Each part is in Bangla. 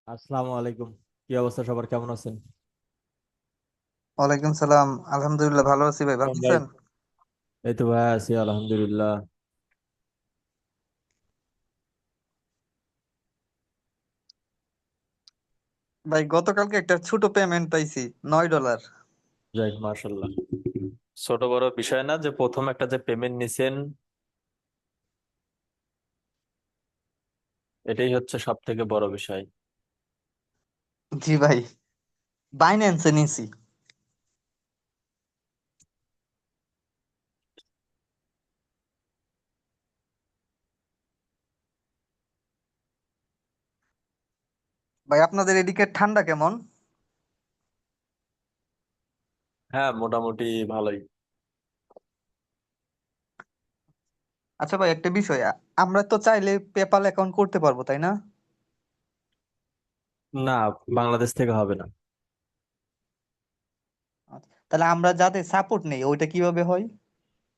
আসসালামু আলাইকুম। কি অবস্থা, সবার কেমন আছেন? ওয়ালাইকুম সালাম। আলহামদুলিল্লাহ ভালো আছি ভাই, ভালো কেমন ভাই? আছেন? এই তো ভাই আছি আলহামদুলিল্লাহ। ভাই গতকালকে একটা ছোট পেমেন্ট পাইছি, $9। যাই মাশাল্লাহ। ছোট বড় বিষয় না যে প্রথম একটা যে পেমেন্ট নিছেন, এটাই হচ্ছে সব থেকে বড় বিষয়। জি ভাই, বাইন্যান্সে নিছি। ভাই আপনাদের এদিকে ঠান্ডা কেমন? হ্যাঁ, মোটামুটি ভালোই। আচ্ছা ভাই, একটা বিষয়, আমরা তো চাইলে পেপাল অ্যাকাউন্ট করতে পারবো তাই না? না, বাংলাদেশ থেকে হবে না। আচ্ছা, তাহলে আমরা যাতে সাপোর্ট নেই ওইটা কিভাবে হয়?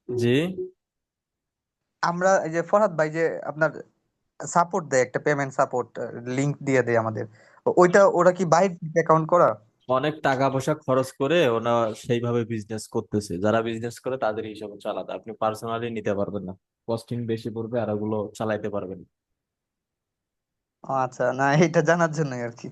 জি। আমরা এই যে ফরহাদ ভাই যে আপনার সাপোর্ট দেয়, একটা পেমেন্ট সাপোর্ট লিংক দিয়ে দেয় আমাদের, ওইটা ওরা কি বাইরে অ্যাকাউন্ট করা? অনেক টাকা পয়সা খরচ করে ওনা সেইভাবে বিজনেস করতেছে, যারা বিজনেস করে তাদের হিসাবে চালাতে আপনি পার্সোনালি নিতে পারবেন না। কস্টিং বেশি পড়বে আর ওগুলো চালাইতে পারবেন না। আচ্ছা, না এটা জানার জন্যই আর কি।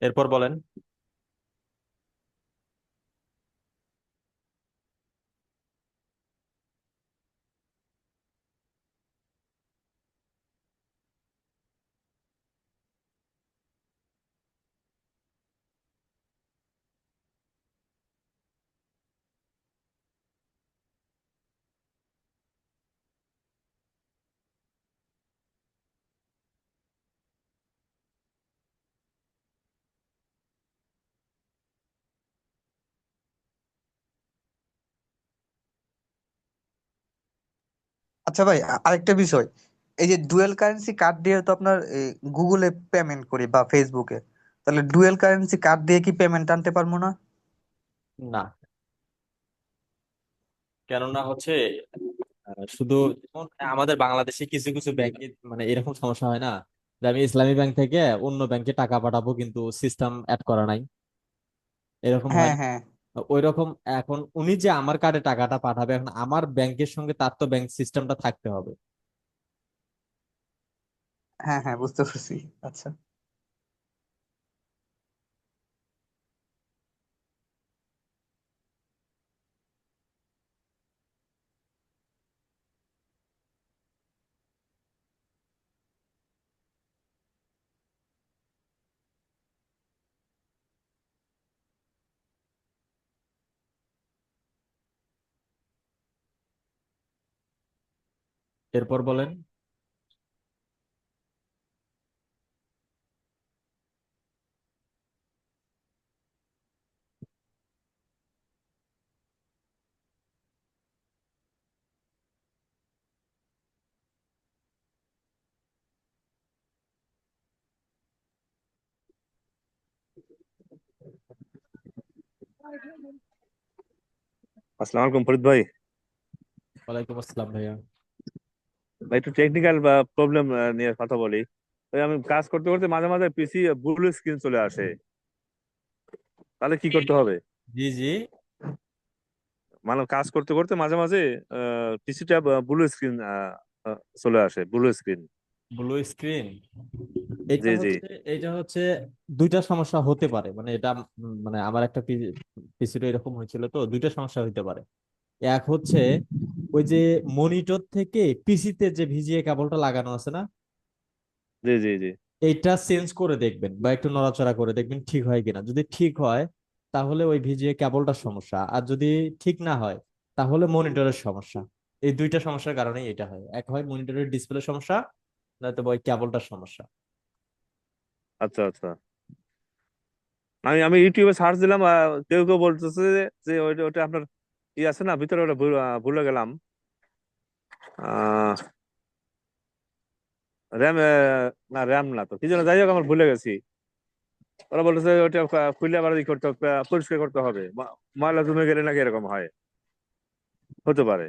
এরপর বলেন। আচ্ছা ভাই, আরেকটা বিষয়, এই যে ডুয়েল কারেন্সি কার্ড দিয়ে তো আপনার গুগলে পেমেন্ট করি বা ফেসবুকে, তাহলে ডুয়েল কারেন্সি কার্ড দিয়ে কি পেমেন্ট আনতে পারবো না? না, কেননা হচ্ছে শুধু যেমন আমাদের বাংলাদেশে কিছু কিছু ব্যাংকে মানে এরকম সমস্যা হয় না, যে আমি ইসলামী ব্যাংক থেকে অন্য ব্যাংকে টাকা পাঠাবো কিন্তু সিস্টেম অ্যাড করা নাই, এরকম হয় হ্যাঁ না। হ্যাঁ ওই রকম এখন উনি যে আমার কার্ডে টাকাটা পাঠাবে, এখন আমার ব্যাংকের সঙ্গে তার তো ব্যাংক সিস্টেমটা থাকতে হবে। হ্যাঁ হ্যাঁ, বুঝতে পারছি। আচ্ছা এরপর বলেন। আসসালামু আলাইকুম ফরিদ ভাই। ওয়ালাইকুম আসসালাম ভাইয়া। ভাই একটু টেকনিক্যাল বা প্রবলেম নিয়ে কথা বলি। ওই আমি কাজ করতে করতে মাঝে মাঝে পিসি ব্লু স্ক্রিন চলে আসে, তাহলে কি করতে হবে? জি জি। মানে কাজ করতে করতে মাঝে মাঝে পিসিটা ব্লু স্ক্রিন চলে আসে, ব্লু স্ক্রিন। ব্লু স্ক্রিন, এটা জি জি হচ্ছে এটা হচ্ছে দুইটা সমস্যা হতে পারে, মানে এটা মানে আমার একটা পিসিতে এরকম হয়েছিল, তো দুইটা সমস্যা হতে পারে। এক হচ্ছে ওই যে মনিটর থেকে পিসিতে যে ভিজিএ কেবলটা লাগানো আছে না, জি জি জি। এইটা চেঞ্জ করে দেখবেন বা একটু নড়াচড়া করে দেখবেন ঠিক হয় কিনা। যদি ঠিক হয় তাহলে ওই ভিজিএ কেবলটার সমস্যা, আর যদি ঠিক না হয় তাহলে মনিটরের সমস্যা। এই দুইটা সমস্যার কারণেই এটা হয়, এক হয় মনিটরের ডিসপ্লে সমস্যা, নয়তো ওই কেবলটার সমস্যা। আচ্ছা আচ্ছা। আমি আমি ইউটিউবে সার্চ দিলাম, কেউ কেউ বলতেছে যে ওইটা ওটা আপনার ই আছে না ভিতরে, ওটা ভুলে গেলাম। আহ র্যাম, না র্যাম না তো, কি যেন, যাই হোক আমার ভুলে গেছি। ওরা বলতেছে ওটা খুলে আবার ই করতে হবে, পরিষ্কার করতে হবে, ময়লা জমে গেলে নাকি এরকম হয়, হতে পারে।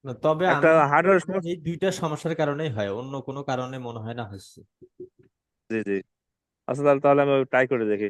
না, তবে একটা আমি হার্ডওয়্যার মনে হয় সমস্যা। এই দুইটা সমস্যার কারণেই হয়, অন্য কোনো কারণে মনে হয় না হচ্ছে। জি জি। আচ্ছা, তাহলে তাহলে আমি ট্রাই করে দেখি।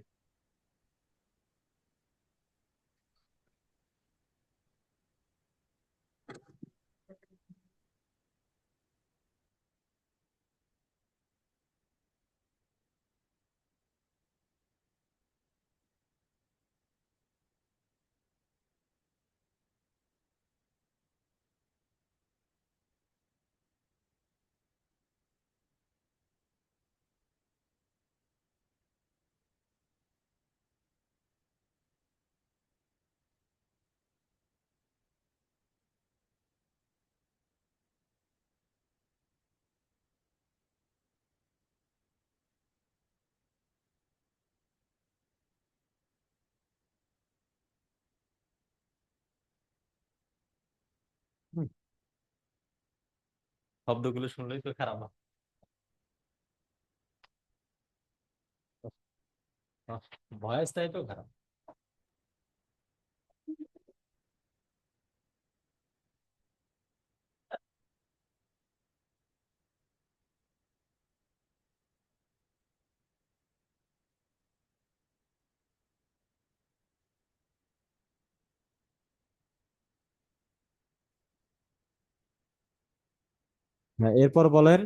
হুম, শব্দগুলো শুনলেই তো খারাপ ভয়েসটাই তো খারাপ। হ্যাঁ, এরপর বলেন।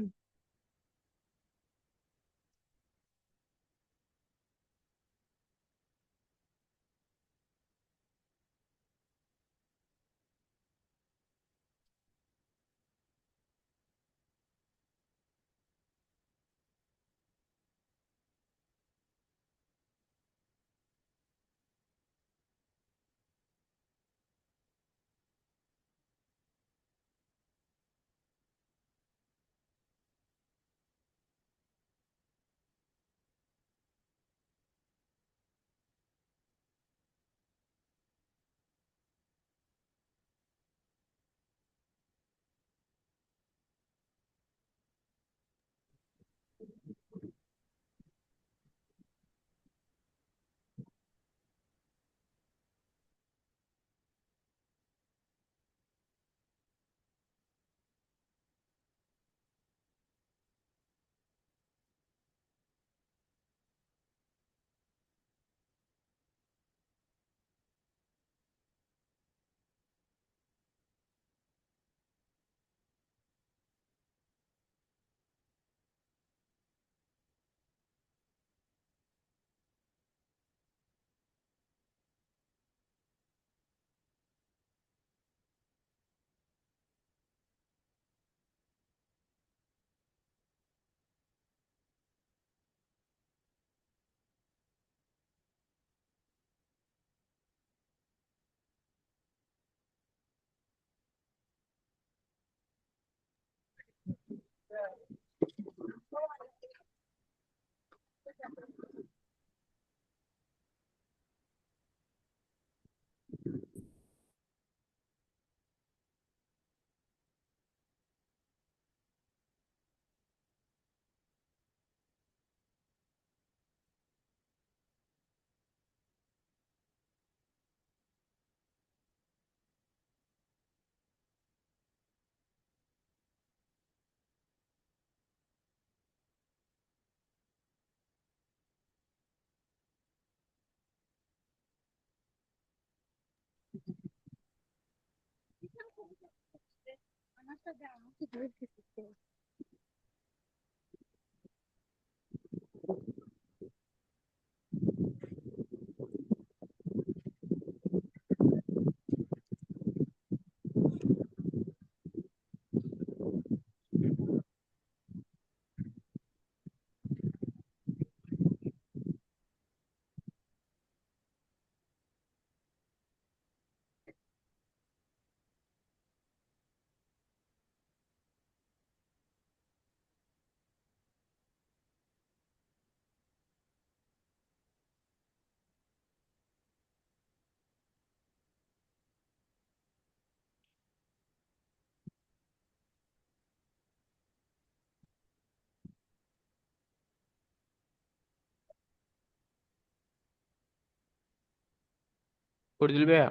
ফরিদুল ভাইয়া,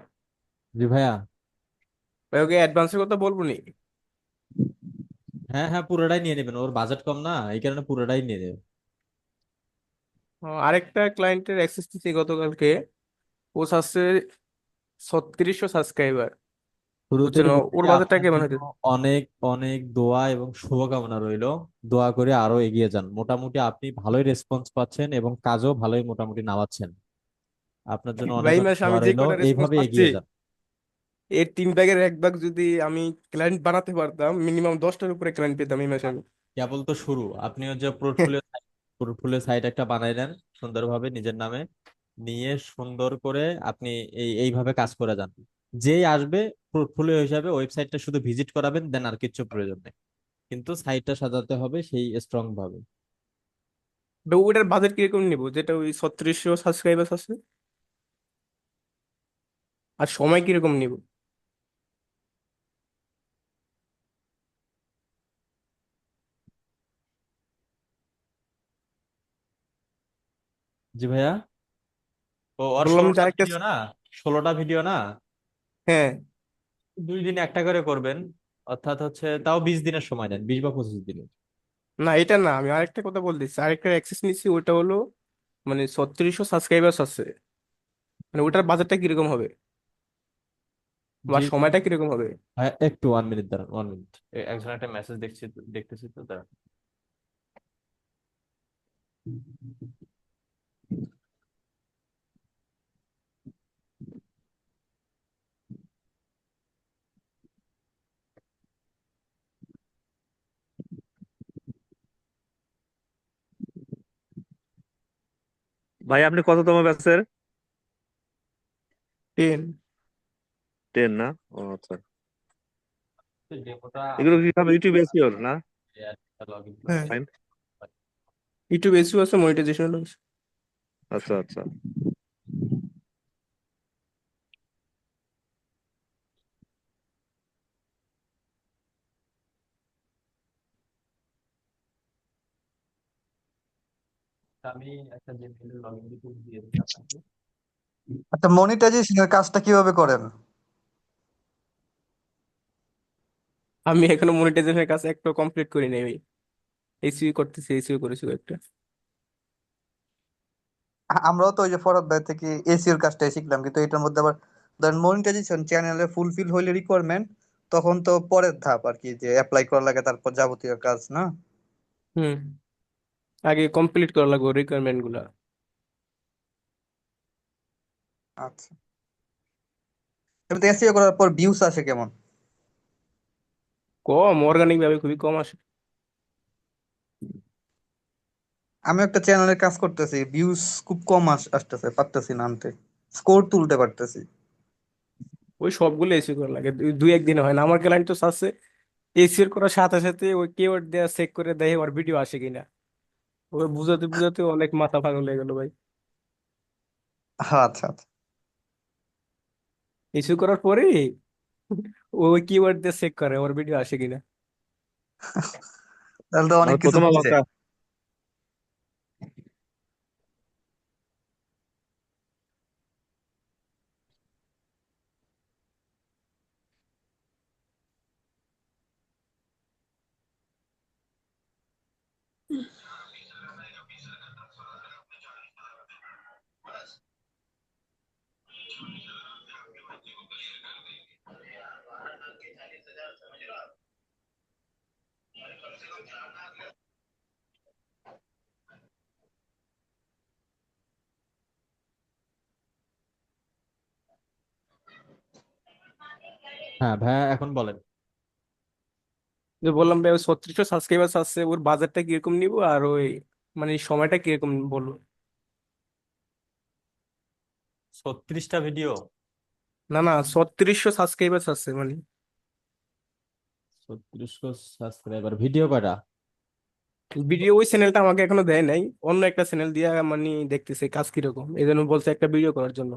জি ভাইয়া। ভাই ওকে অ্যাডভান্সের কথা বলবো নি? হ্যাঁ হ্যাঁ, পুরোটাই নিয়ে নেবেন, ওর বাজেট কম না, এই কারণে পুরোটাই নিয়ে নেবেন। আরেকটা ক্লায়েন্টের অ্যাক্সেস দিচ্ছি গতকালকে, ও আছে 3600 সাবস্ক্রাইবার, শুরুতে বুঝছেন? ওর বলছি, বাজেটটা আপনার কেমন জন্য হতে? অনেক অনেক দোয়া এবং শুভকামনা রইলো। দোয়া করে আরো এগিয়ে যান, মোটামুটি আপনি ভালোই রেসপন্স পাচ্ছেন এবং কাজও ভালোই মোটামুটি নামাচ্ছেন। আপনার জন্য অনেক ভাই অনেক মাস আমি দোয়া যে রইলো, কটা রেসপন্স এইভাবে পাচ্ছি, এগিয়ে যান। এর 3 ভাগের 1 ভাগ যদি আমি ক্লায়েন্ট বানাতে পারতাম, মিনিমাম 10টার উপরে ক্লায়েন্ট পেতাম এই মাসে আমি। কেবল তো শুরু। আপনিও যে পোর্টফোলিও সাইট একটা বানাই নেন সুন্দরভাবে নিজের নামে, নিয়ে সুন্দর করে আপনি এইভাবে কাজ করে যান। যেই আসবে পোর্টফোলিও হিসাবে ওয়েবসাইটটা শুধু ভিজিট করাবেন, দেন আর কিচ্ছু প্রয়োজন নেই, কিন্তু সাইটটা সাজাতে হবে সেই স্ট্রং ভাবে। তো ওটার বাজেট কিরকম নিবো, যেটা ওই 3600 সাবস্ক্রাইবার আছে? আর সময় কিরকম নিব? জি ভাইয়া। ও ওর বললাম যে 16টা আরেকটা। ভিডিও না, 16টা ভিডিও না, হ্যাঁ। 2 দিনে একটা করে করবেন। অর্থাৎ হচ্ছে তাও 20 দিনের সময় নেন, 20 বা 25 দিনের। না, এটা না, আমি আরেকটা কথা বলতেছি, আরেকটা অ্যাক্সেস নিচ্ছি, ওটা হলো মানে 3600 সাবস্ক্রাইবার আছে, মানে ওটার বাজেটটা কিরকম হবে বা জি জি। সময়টা কিরকম হবে? হ্যাঁ, একটু 1 মিনিট দাঁড়ান, 1 মিনিট। একজন একটা মেসেজ দেখছি, দেখতেছি তো, দাঁড়ান। ভাই আপনি কততম ব্যাচের? 10। 10 না? ও আচ্ছা। ডেমোটা এগুলো কি সব ইউটিউব এসিওর না? লগ ইন করে হ্যাঁ, দেখেন। ইউটিউব এসিও আছে, মনিটাইজেশন আছে। আচ্ছা আচ্ছা। আমি একটা জিমেইলের লগ ইন দিয়ে দিচ্ছি আপনাকে। আচ্ছা, মনিটাইজেশনের কাজটা কিভাবে করেন? আমি এখনো মনিটাইজেশনের কাছে একটা কমপ্লিট করি নাই ভাই। এসিও করতেছি, এসিও করেছি একটা। আমরাও তো ওই যে ফরহাদ ভাই থেকে এসিওর কাজটাই শিখলাম, কিন্তু এটার মধ্যে আবার ধরেন মনিটাইজেশন চ্যানেলে ফুলফিল হইলে রিকোয়ারমেন্ট, তখন তো পরের ধাপ আর কি, যে অ্যাপ্লাই করা লাগে, তারপর যাবতীয় কাজ না। হুম, আগে কমপ্লিট করা লাগবে রিকোয়ারমেন্ট গুলা। আচ্ছা, এমনি এসিও করার পর ভিউস আসে কেমন? কম, অর্গানিক ভাবে খুবই কম আসে। আমি একটা চ্যানেলে কাজ করতেছি, ভিউজ খুব কম আসতেছে, পারতেছি না আনতে, স্কোর তুলতে পারতেছি। ওই সবগুলো এসিও করা লাগে, দুই একদিনে হয় না। আমার ক্লায়েন্ট তো আছে এসিওর করার সাথে সাথে ওই কিওয়ার্ড দেওয়া চেক করে দেখে ওর ভিডিও আসে কিনা। ওই বুঝাতে বুঝাতে অনেক মাথা পাগল হয়ে গেল ভাই। আচ্ছা আচ্ছা। ইস্যু করার পরে ওই কিওয়ার্ড দিয়ে চেক করে ওর ভিডিও আসে কিনা। তাহলে তো অনেক মানে কিছু প্রথম বুঝে। অবস্থা। হ্যাঁ ভাইয়া, এখন বলেন। যে বললাম ভাই, ওই 3600 সাবস্ক্রাইবার আছে, ওর বাজারটা কিরকম নিব আর ওই মানে সময়টা কিরকম বলবো? 36টা ভিডিও? না না, 3600 সাবস্ক্রাইবার আছে মানে। 3600 সাবস্ক্রাইবার, ভিডিও কয়টা? ভিডিও ওই চ্যানেলটা আমাকে এখনো দেয় নাই, অন্য একটা চ্যানেল দিয়ে মানে দেখতেছে কাজ কিরকম, এই জন্য বলছে একটা ভিডিও করার জন্য।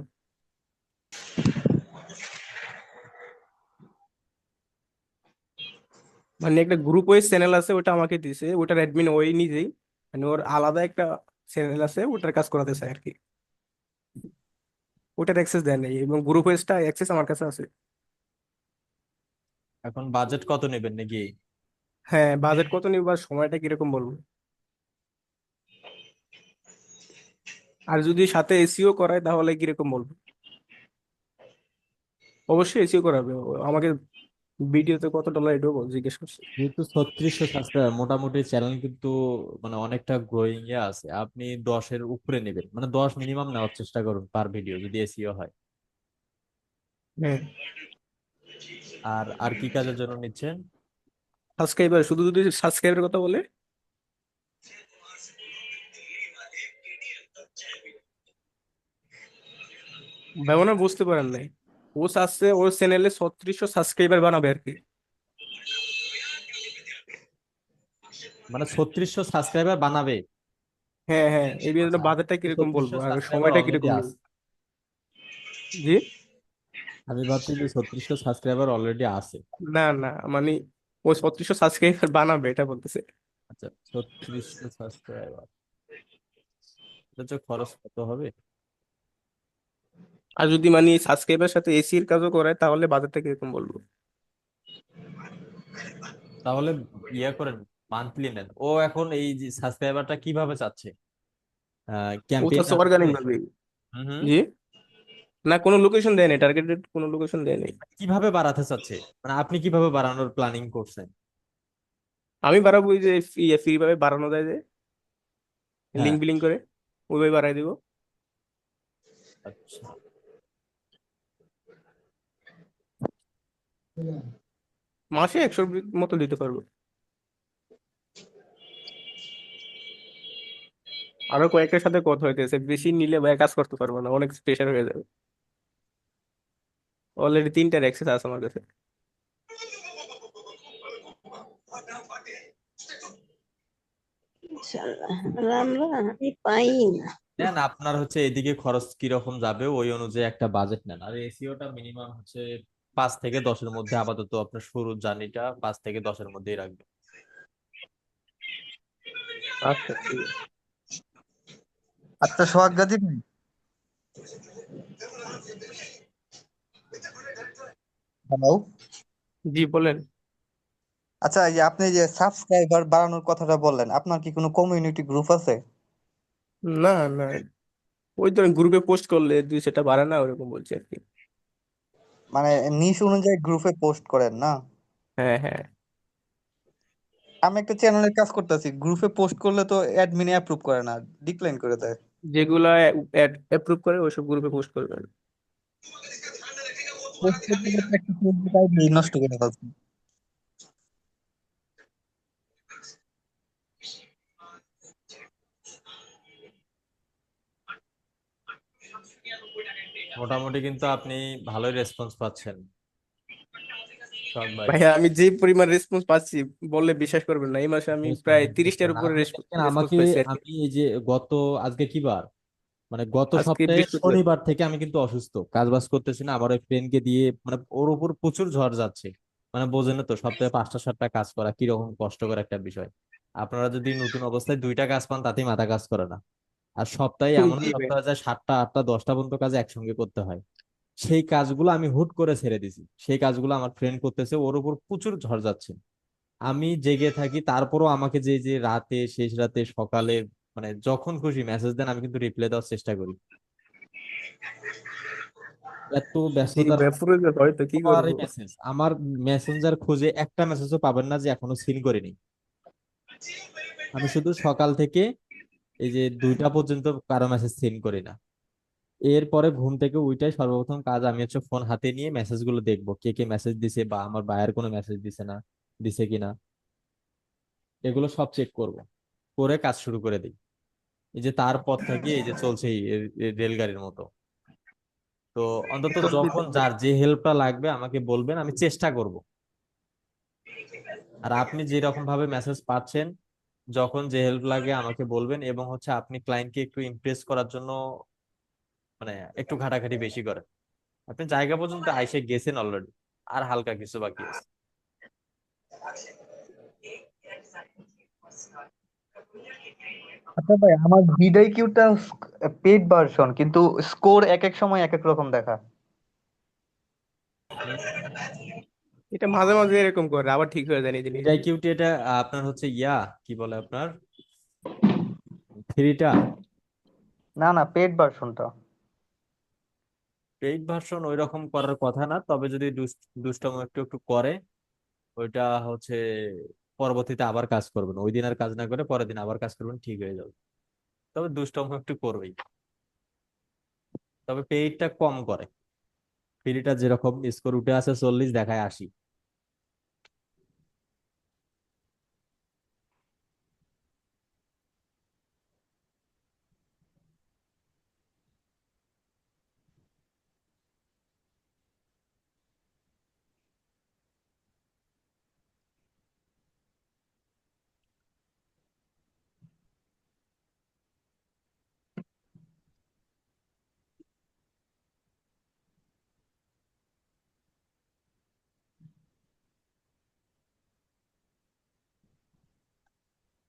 মানে একটা গ্রুপ ওই চ্যানেল আছে, ওটা আমাকে দিছে, ওটার অ্যাডমিন ওই নিজেই, মানে ওর আলাদা একটা চ্যানেল আছে, ওটার কাজ করাতে চায় আর কি। ওটার অ্যাক্সেস দেয় নাই, এবং গ্রুপ পেজটা অ্যাক্সেস আমার কাছে আছে। এখন বাজেট কত নেবেন নাকি? হ্যাঁ, বাজেট কত নিব আর সময়টা কিরকম বলবো। আর যদি সাথে এসিও করায় তাহলে কিরকম বলবো। অবশ্যই এসিও করাবে ও আমাকে। ভিডিওতে কত ডলার এটাও জিজ্ঞেস করছে। যেহেতু 3600 সাবস্ক্রাইবার, মোটামুটি চ্যানেল কিন্তু মানে অনেকটা গ্রোয়িং এ আছে। আপনি 10-এর উপরে নেবেন, মানে 10 মিনিমাম নেওয়ার চেষ্টা করুন পার ভিডিও যদি এসইও হয়। হ্যাঁ, আর আর কি কাজের জন্য নিচ্ছেন? সাবস্ক্রাইবার, শুধু যদি সাবস্ক্রাইবের কথা বলে, ভাবনা বুঝতে পারেন নাই। ও চাচ্ছে ওর চ্যানেলে 3600 সাবস্ক্রাইবার বানাবে আর কি। মানে 3600 সাবস্ক্রাইবার বানাবে? হ্যাঁ হ্যাঁ, এই জন্য আচ্ছা, বাজেটটা তো কিরকম বলবো 3600 আর সাবস্ক্রাইবার সময়টা অলরেডি কিরকম নেব। আছে। জি। আমি ভাবছি যে 3600 সাবস্ক্রাইবার অলরেডি আছে। না না, মানে ও 3600 সাবস্ক্রাইবার বানাবে এটা বলতেছে। আচ্ছা, 3600 সাবস্ক্রাইবার, এটা হচ্ছে খরচ কত হবে? আর যদি মানে সাবস্ক্রাইবার সাথে এসির কাজও করে তাহলে বাজেটটা কিরকম বলবো। তাহলে ইয়া করেন, মান্থলি নেন। ও এখন এই যে সাবস্ক্রাইবারটা কিভাবে চাচ্ছে, ও ক্যাম্পেইন চাচ্ছে রান করে? অর্গানিক ভাবে। হুম হুম। জি। না, কোনো লোকেশন দেয় নাই, টার্গেটেড কোনো লোকেশন দেয় নাই। কিভাবে বাড়াতে চাচ্ছে, মানে আপনি কিভাবে বাড়ানোর প্ল্যানিং করছেন? আমি বাড়াবো ওই যে ফ্রি ভাবে বাড়ানো যায় যে, হ্যাঁ। লিঙ্ক বিলিং করে ওইভাবে বাড়াই দিব। আচ্ছা, মাসে 100 মতো দিতে পারবো। আরো কয়েকটার সাথে কথা হইতেছে, বেশি নিলে ভাই কাজ করতে পারবো না, অনেক প্রেশার হয়ে যাবে। অলরেডি 3টার অ্যাক্সেস আছে আমার কাছে। ইনশাল্লাহ। আর আমরা আমি পাই না। নেন, আপনার হচ্ছে এদিকে খরচ কিরকম যাবে ওই অনুযায়ী একটা বাজেট নেন। আর এসিওটা মিনিমাম হচ্ছে 5 থেকে 10-এর মধ্যে, আপাতত আপনার শুরুর জার্নিটা 5 থেকে 10-এর মধ্যেই রাখবেন। আচ্ছা ঠিক আছে। আচ্ছা সোহাগ গাজী ভাই, হ্যালো। জি বলেন। আচ্ছা, এই যে আপনি যে সাবস্ক্রাইবার বাড়ানোর কথাটা বললেন, আপনার কি কোনো কমিউনিটি গ্রুপ আছে? না না, ওই ধরেন গ্রুপে পোস্ট করলে 200টা বাড়ে না, ওরকম বলছি আর কি। মানে নিশ অনুযায়ী গ্রুপে পোস্ট করেন না? হ্যাঁ হ্যাঁ, আমি একটা চ্যানেলের কাজ করতেছি, গ্রুপে পোস্ট করলে তো অ্যাডমিনে অ্যাপ্রুভ করে না, ডিক্লাইন করে দেয়। যেগুলা অ্যাপ্রুভ করে ওইসব গ্রুপে পোস্ট করবেন। পোস্ট করতে করতে একটা ফেসবুক আইডি নষ্ট করে ফেলছি। মোটামুটি কিন্তু আপনি ভালোই রেসপন্স পাচ্ছেন, সোহাগ ভাই। ভাইয়া আমি যে পরিমাণ রেসপন্স পাচ্ছি বললে বিশ্বাস করবেন না, এই মাসে আমি প্রায় রেসপন্স 30টার দেখছেন উপরে আপনি, দেখেন রেসপন্স আমাকে। পাইছি আর কি। আমি এই যে গত, আজকে কি বার, মানে গত আজকে সপ্তাহে বৃহস্পতিবার। শনিবার থেকে আমি কিন্তু অসুস্থ, কাজ বাজ করতেছি না। আমার ওই ফ্রেন্ডকে দিয়ে মানে ওর উপর প্রচুর ঝড় যাচ্ছে। মানে বোঝেন তো, সপ্তাহে 5টা 7টা কাজ করা কিরকম কষ্টকর একটা বিষয়। আপনারা যদি নতুন অবস্থায় 2টা কাজ পান তাতেই মাথা কাজ করে না। আর সপ্তাহে এমন জি ভাই। সপ্তাহ যায় 7টা 8টা 10টা পর্যন্ত কাজ একসঙ্গে করতে হয়। সেই কাজগুলো আমি হুট করে ছেড়ে দিছি, সেই কাজগুলো আমার ফ্রেন্ড করতেছে, ওর উপর প্রচুর ঝড় যাচ্ছে। আমি জেগে থাকি, তারপরও আমাকে যে যে রাতে, শেষ রাতে, সকালে, মানে যখন খুশি মেসেজ দেন, আমি কিন্তু রিপ্লাই দেওয়ার চেষ্টা করি। এত জি ব্যস্ততার ভাই, মধ্যে পুরো হয়তো কি আর করবো। মেসেজ, আমার মেসেঞ্জার খুঁজে একটা মেসেজও পাবেন না যে এখনো সিন করিনি। আমি শুধু সকাল থেকে এই যে 2টা পর্যন্ত কারো মেসেজ সিন করি না। এরপরে ঘুম থেকে উইটাই সর্বপ্রথম কাজ, আমি হচ্ছে ফোন হাতে নিয়ে মেসেজ গুলো দেখবো, কে কে মেসেজ দিছে বা আমার ভাইয়ের কোনো মেসেজ দিছে না, দিছে কিনা, এগুলো সব চেক করব, করে কাজ শুরু করে দিই। এই যে তারপর থেকে এই যে চলছে এই রেলগাড়ির মতো। তো অন্তত যখন যার যে হেল্পটা লাগবে আমাকে বলবেন, আমি চেষ্টা করব। আর আপনি যে রকম ভাবে মেসেজ পাচ্ছেন, যখন যে হেল্প লাগে আমাকে বলবেন। এবং হচ্ছে আপনি ক্লায়েন্টকে একটু ইমপ্রেস করার জন্য মানে একটু ঘাটাঘাটি বেশি করেন। আপনি জায়গা পর্যন্ত আইসে গেছেন অলরেডি, আর হালকা কিছু বাকি আছে। আচ্ছা ভাই, আমার বিডাই কিউটা পেড ভার্সন, কিন্তু স্কোর এক এক সময় এক এক রকম দেখা। এটা মাঝে মাঝে এরকম করে, আবার ঠিক হয়ে যায় নিজে নিজে। এটাই কিউটি, এটা আপনার হচ্ছে ইয়া কি বলে আপনার থ্রিটা না না, পেড ভার্সনটা। পেইড ভার্সন ওই রকম করার কথা না, তবে যদি দুষ্টম একটু একটু করে ওইটা হচ্ছে পরবর্তীতে আবার কাজ করবেন, ওই দিন আর কাজ না করে পরের দিন আবার কাজ করবেন, ঠিক হয়ে যাবে। তবে দুষ্টম একটু করবেই, তবে পেইডটা কম করে। ফ্রিটা যেরকম স্কোর উঠে আছে 40 দেখায় 80।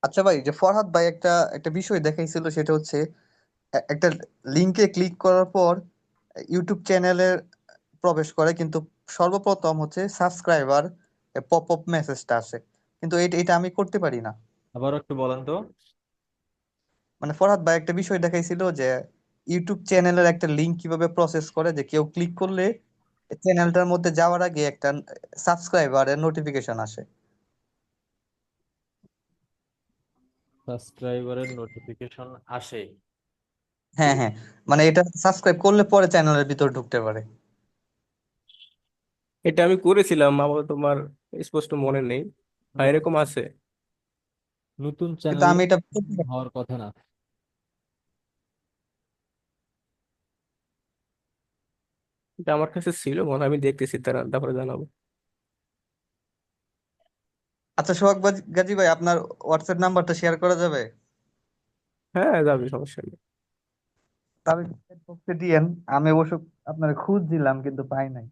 আচ্ছা ভাই, যে ফরহাদ ভাই একটা একটা বিষয় দেখাইছিল, সেটা হচ্ছে একটা লিংকে ক্লিক করার পর ইউটিউব চ্যানেলে প্রবেশ করে, কিন্তু সর্বপ্রথম হচ্ছে সাবস্ক্রাইবার পপ আপ মেসেজটা আসে, কিন্তু এটা এটা আমি করতে পারি না। আবার একটু বলেন তো। মানে ফরহাদ ভাই একটা বিষয় দেখাইছিল যে ইউটিউব চ্যানেলের একটা লিংক কিভাবে প্রসেস করে, যে কেউ ক্লিক করলে চ্যানেলটার মধ্যে যাওয়ার আগে একটা সাবস্ক্রাইবারের নোটিফিকেশন আসে। সাবস্ক্রাইবারের নোটিফিকেশন আসে? হ্যাঁ হ্যাঁ, মানে এটা সাবস্ক্রাইব করলে পরে চ্যানেলের ভিতর ঢুকতে পারে। এটা আমি করেছিলাম, আবার তোমার স্পষ্ট মনে নেই। আর নতুন এরকম আছে? নতুন কিন্তু চ্যানেল আমি এটা করতে পারি। হওয়ার কথা না। এটা আমার কাছে ছিল মনে হয়, আমি দেখতেছি, তারপরে জানাবো। আচ্ছা সোহাগ গাজী ভাই, আপনার হোয়াটসঅ্যাপ নাম্বারটা শেয়ার করা যাবে? হ্যাঁ, যাবে, সমস্যা নেই। তবে বক্সে দিয়েন। আমি অবশ্য আপনার খুঁজছিলাম কিন্তু পাই নাই।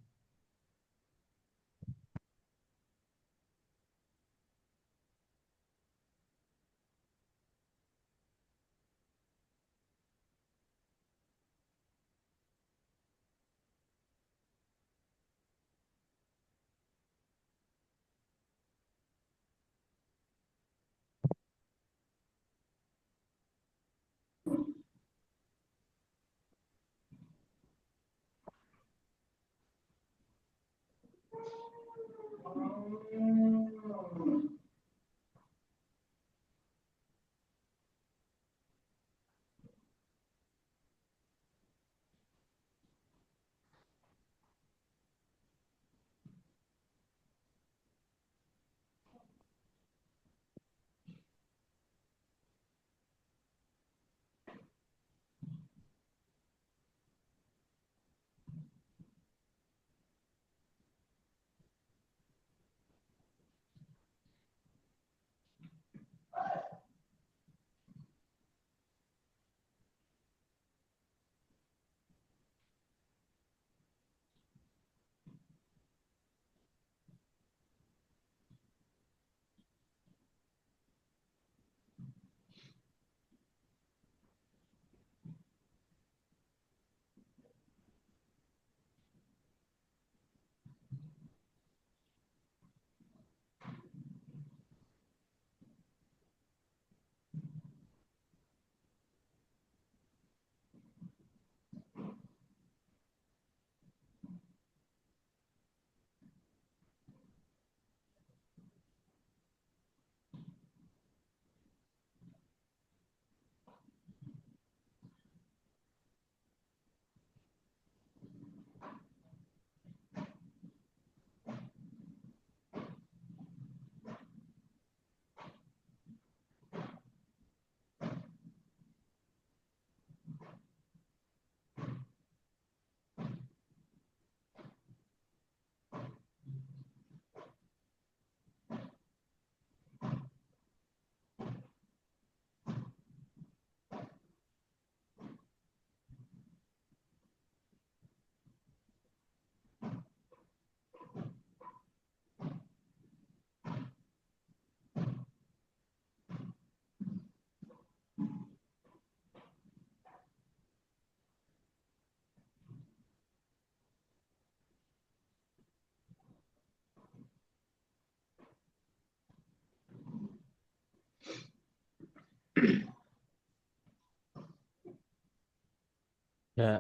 হ্যাঁ,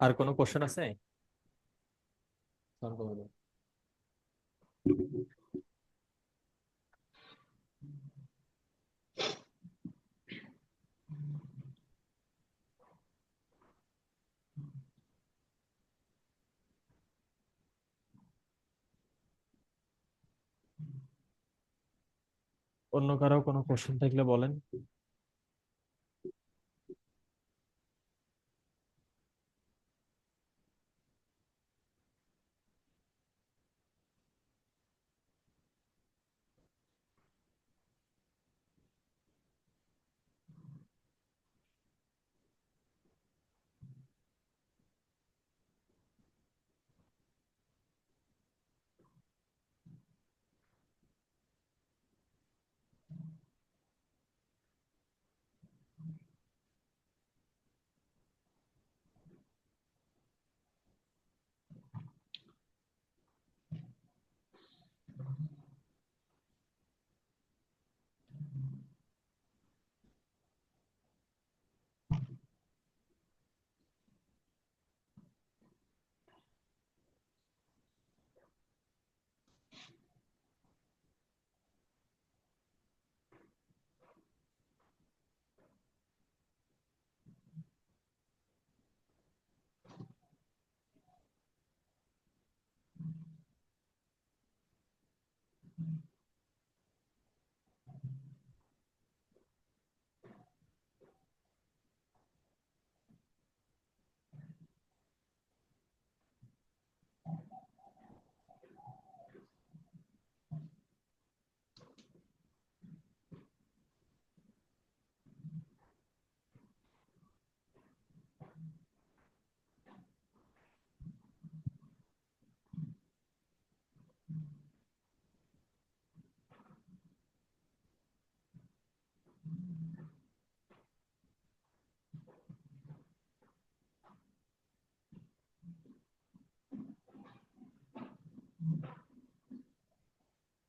আর কোনো কোশ্চেন আছে? অন্য কারো কোনো কোশ্চেন থাকলে বলেন।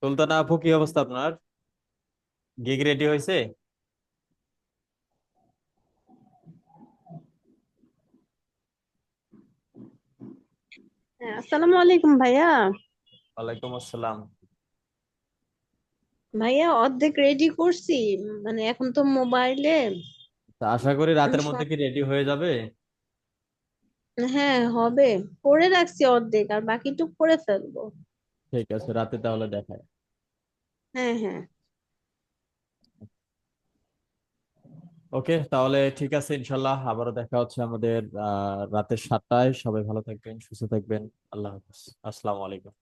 সুলতানা আপু, কি অবস্থা আপনার? গিগ রেডি হয়েছে? হ্যাঁ, আসসালামু আলাইকুম ভাইয়া। ওয়ালাইকুম আসসালাম। ভাইয়া অর্ধেক রেডি করছি, মানে এখন তো মোবাইলে তা আশা করি রাতের মধ্যে সব। কি রেডি হয়ে যাবে? হ্যাঁ হবে, করে রাখছি অর্ধেক আর বাকিটুক করে ফেলবো। ঠিক আছে, রাতে তাহলে দেখায়। হ্যাঁ হ্যাঁ। ওকে, তাহলে ঠিক আছে, ইনশাল্লাহ আবারও দেখা হচ্ছে আমাদের রাতের 7টায়। সবাই ভালো থাকবেন, সুস্থ থাকবেন। আল্লাহ হাফিজ। আসসালামু আলাইকুম।